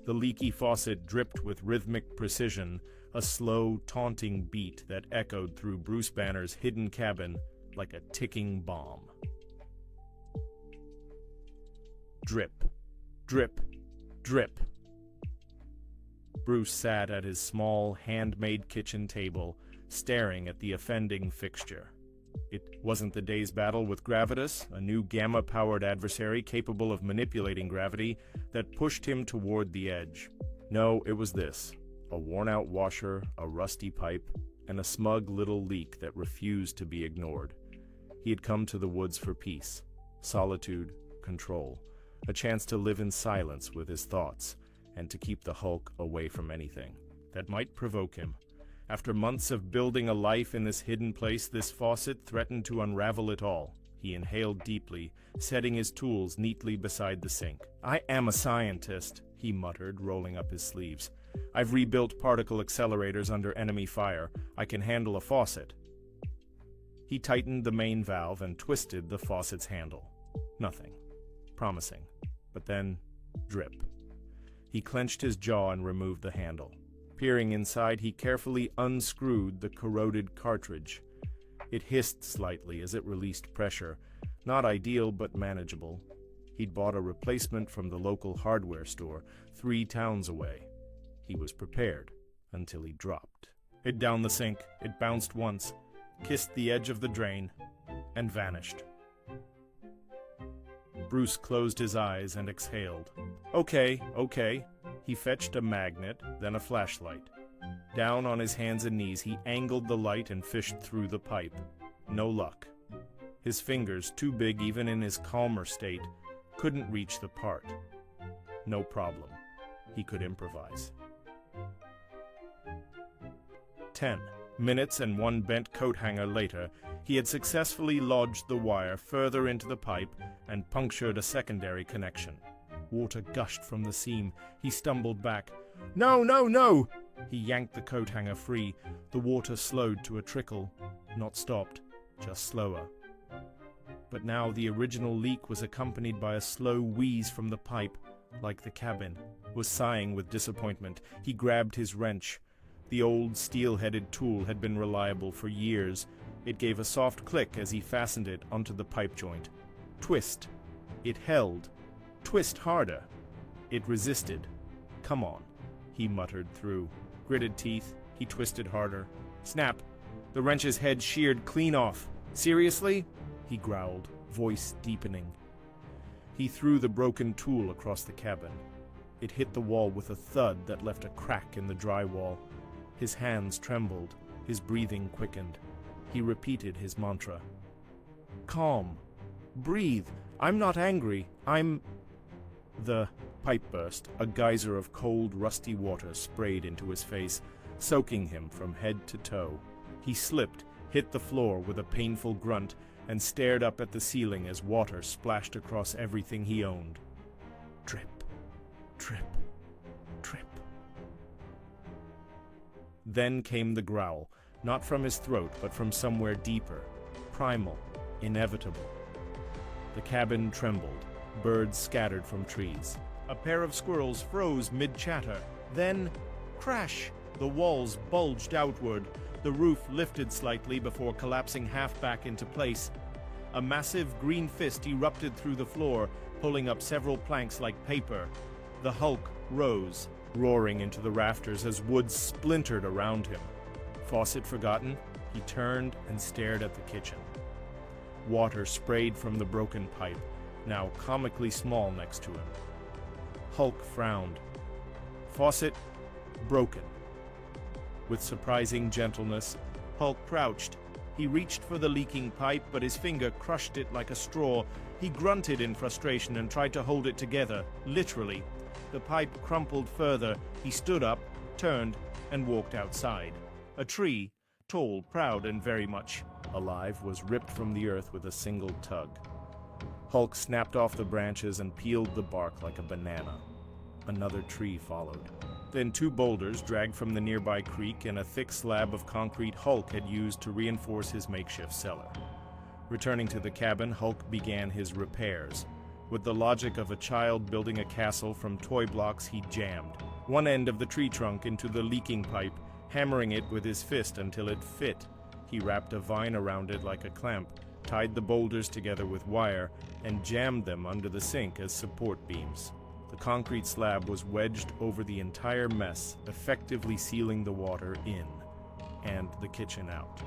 The leaky faucet dripped with rhythmic precision, a slow, taunting beat that echoed through Bruce Banner's hidden cabin like a ticking bomb. Drip, drip, drip. Bruce sat at his small, handmade kitchen table, staring at the offending fixture. It wasn't the day's battle with Gravitas, a new gamma-powered adversary capable of manipulating gravity, that pushed him toward the edge. No, it was this: a worn-out washer, a rusty pipe, and a smug little leak that refused to be ignored. He had come to the woods for peace, solitude, control, a chance to live in silence with his thoughts, and to keep the Hulk away from anything that might provoke him. After months of building a life in this hidden place, this faucet threatened to unravel it all. He inhaled deeply, setting his tools neatly beside the sink. "I am a scientist," he muttered, rolling up his sleeves. "I've rebuilt particle accelerators under enemy fire. I can handle a faucet." He tightened the main valve and twisted the faucet's handle. Nothing. Promising. But then, drip. He clenched his jaw and removed the handle. Peering inside, he carefully unscrewed the corroded cartridge. It hissed slightly as it released pressure. Not ideal, but manageable. He'd bought a replacement from the local hardware store, 3 towns away. He was prepared, until he dropped it down the sink. It bounced once, kissed the edge of the drain, and vanished. Bruce closed his eyes and exhaled. Okay. He fetched a magnet, then a flashlight. Down on his hands and knees, he angled the light and fished through the pipe. No luck. His fingers, too big even in his calmer state, couldn't reach the part. No problem. He could improvise. 10 minutes and 1 bent coat hanger later, he had successfully lodged the wire further into the pipe and punctured a secondary connection. Water gushed from the seam. He stumbled back. No! He yanked the coat hanger free. The water slowed to a trickle. Not stopped, just slower. But now the original leak was accompanied by a slow wheeze from the pipe, like the cabin was sighing with disappointment. He grabbed his wrench. The old steel-headed tool had been reliable for years. It gave a soft click as he fastened it onto the pipe joint. Twist. It held. Twist harder. It resisted. Come on, he muttered through gritted teeth. He twisted harder. Snap. The wrench's head sheared clean off. Seriously? He growled, voice deepening. He threw the broken tool across the cabin. It hit the wall with a thud that left a crack in the drywall. His hands trembled. His breathing quickened. He repeated his mantra. Calm. Breathe. I'm not angry. The pipe burst. A geyser of cold, rusty water sprayed into his face, soaking him from head to toe. He slipped, hit the floor with a painful grunt, and stared up at the ceiling as water splashed across everything he owned. Drip, drip, drip. Then came the growl, not from his throat, but from somewhere deeper, primal, inevitable. The cabin trembled. Birds scattered from trees. A pair of squirrels froze mid-chatter. Then, crash! The walls bulged outward. The roof lifted slightly before collapsing half back into place. A massive green fist erupted through the floor, pulling up several planks like paper. The Hulk rose, roaring into the rafters as wood splintered around him. Faucet forgotten, he turned and stared at the kitchen. Water sprayed from the broken pipe, now comically small next to him. Hulk frowned. Faucet broken. With surprising gentleness, Hulk crouched. He reached for the leaking pipe, but his finger crushed it like a straw. He grunted in frustration and tried to hold it together, literally. The pipe crumpled further. He stood up, turned, and walked outside. A tree, tall, proud, and very much alive, was ripped from the earth with a single tug. Hulk snapped off the branches and peeled the bark like a banana. Another tree followed. Then 2 boulders dragged from the nearby creek and a thick slab of concrete Hulk had used to reinforce his makeshift cellar. Returning to the cabin, Hulk began his repairs. With the logic of a child building a castle from toy blocks, he jammed one end of the tree trunk into the leaking pipe, hammering it with his fist until it fit. He wrapped a vine around it like a clamp, tied the boulders together with wire, and jammed them under the sink as support beams. The concrete slab was wedged over the entire mess, effectively sealing the water in and the kitchen out.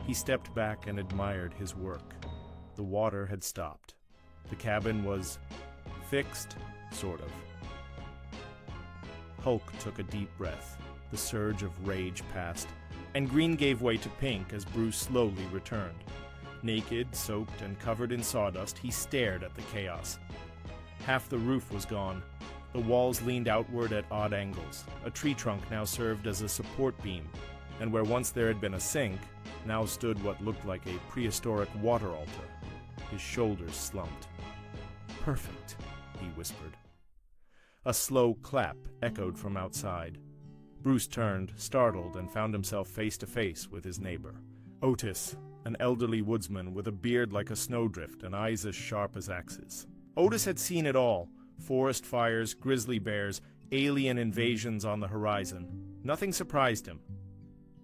He stepped back and admired his work. The water had stopped. The cabin was fixed, sort of. Hulk took a deep breath. The surge of rage passed, and green gave way to pink as Bruce slowly returned. Naked, soaked, and covered in sawdust, he stared at the chaos. Half the roof was gone. The walls leaned outward at odd angles. A tree trunk now served as a support beam, and where once there had been a sink, now stood what looked like a prehistoric water altar. His shoulders slumped. "Perfect," he whispered. A slow clap echoed from outside. Bruce turned, startled, and found himself face to face with his neighbor. Otis, an elderly woodsman with a beard like a snowdrift and eyes as sharp as axes. Otis had seen it all: forest fires, grizzly bears, alien invasions on the horizon. Nothing surprised him.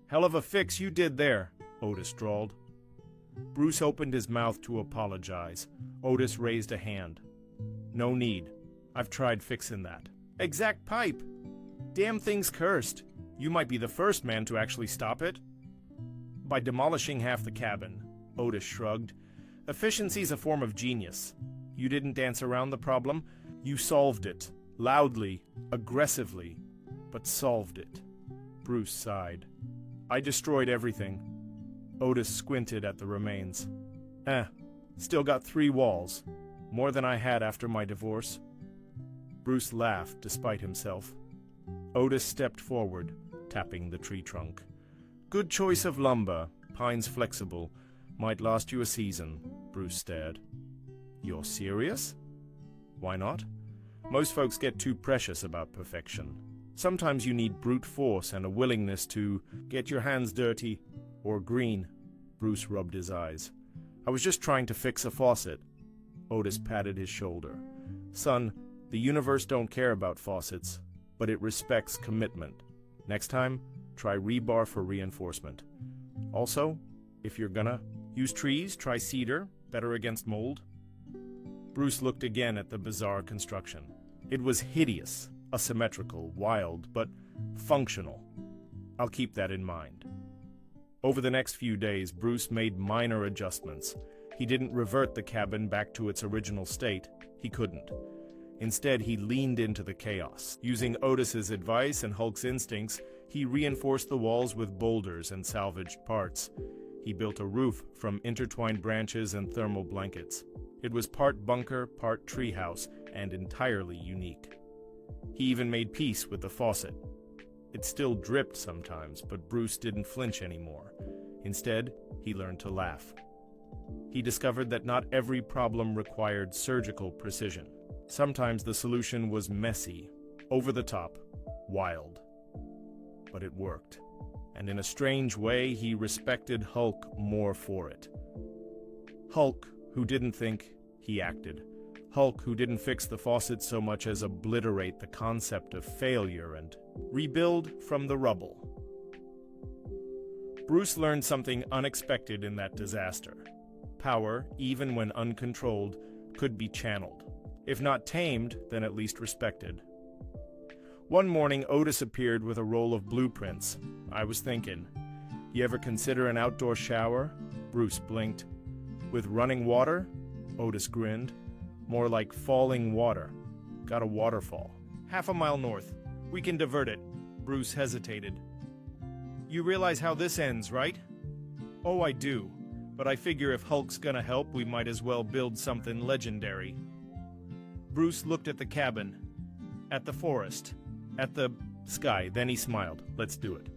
"Hell of a fix you did there," Otis drawled. Bruce opened his mouth to apologize. Otis raised a hand. "No need. I've tried fixing that." "Exact pipe. Damn thing's cursed. You might be the first man to actually stop it." "By demolishing half the cabin," Otis shrugged. "Efficiency's a form of genius. You didn't dance around the problem. You solved it. Loudly, aggressively, but solved it." Bruce sighed. "I destroyed everything." Otis squinted at the remains. Still got 3 walls. More than I had after my divorce." Bruce laughed despite himself. Otis stepped forward, tapping the tree trunk. "Good choice of lumber. Pine's flexible. Might last you a season." Bruce stared. "You're serious?" "Why not? Most folks get too precious about perfection. Sometimes you need brute force and a willingness to get your hands dirty or green." Bruce rubbed his eyes. "I was just trying to fix a faucet." Otis patted his shoulder. "Son, the universe don't care about faucets, but it respects commitment. Next time, try rebar for reinforcement. Also, if you're gonna use trees, try cedar, better against mold." Bruce looked again at the bizarre construction. It was hideous, asymmetrical, wild, but functional. "I'll keep that in mind." Over the next few days, Bruce made minor adjustments. He didn't revert the cabin back to its original state. He couldn't. Instead, he leaned into the chaos. Using Otis's advice and Hulk's instincts, he reinforced the walls with boulders and salvaged parts. He built a roof from intertwined branches and thermal blankets. It was part bunker, part treehouse, and entirely unique. He even made peace with the faucet. It still dripped sometimes, but Bruce didn't flinch anymore. Instead, he learned to laugh. He discovered that not every problem required surgical precision. Sometimes the solution was messy, over the top, wild. But it worked. And in a strange way, he respected Hulk more for it. Hulk, who didn't think, he acted. Hulk, who didn't fix the faucet so much as obliterate the concept of failure and rebuild from the rubble. Bruce learned something unexpected in that disaster. Power, even when uncontrolled, could be channeled. If not tamed, then at least respected. One morning, Otis appeared with a roll of blueprints. I was thinking, "You ever consider an outdoor shower?" Bruce blinked. "With running water?" Otis grinned. "More like falling water. Got a waterfall. 1/2 mile north. We can divert it." Bruce hesitated. "You realize how this ends, right?" "Oh, I do. But I figure if Hulk's gonna help, we might as well build something legendary." Bruce looked at the cabin, at the forest, at the sky, then he smiled. "Let's do it."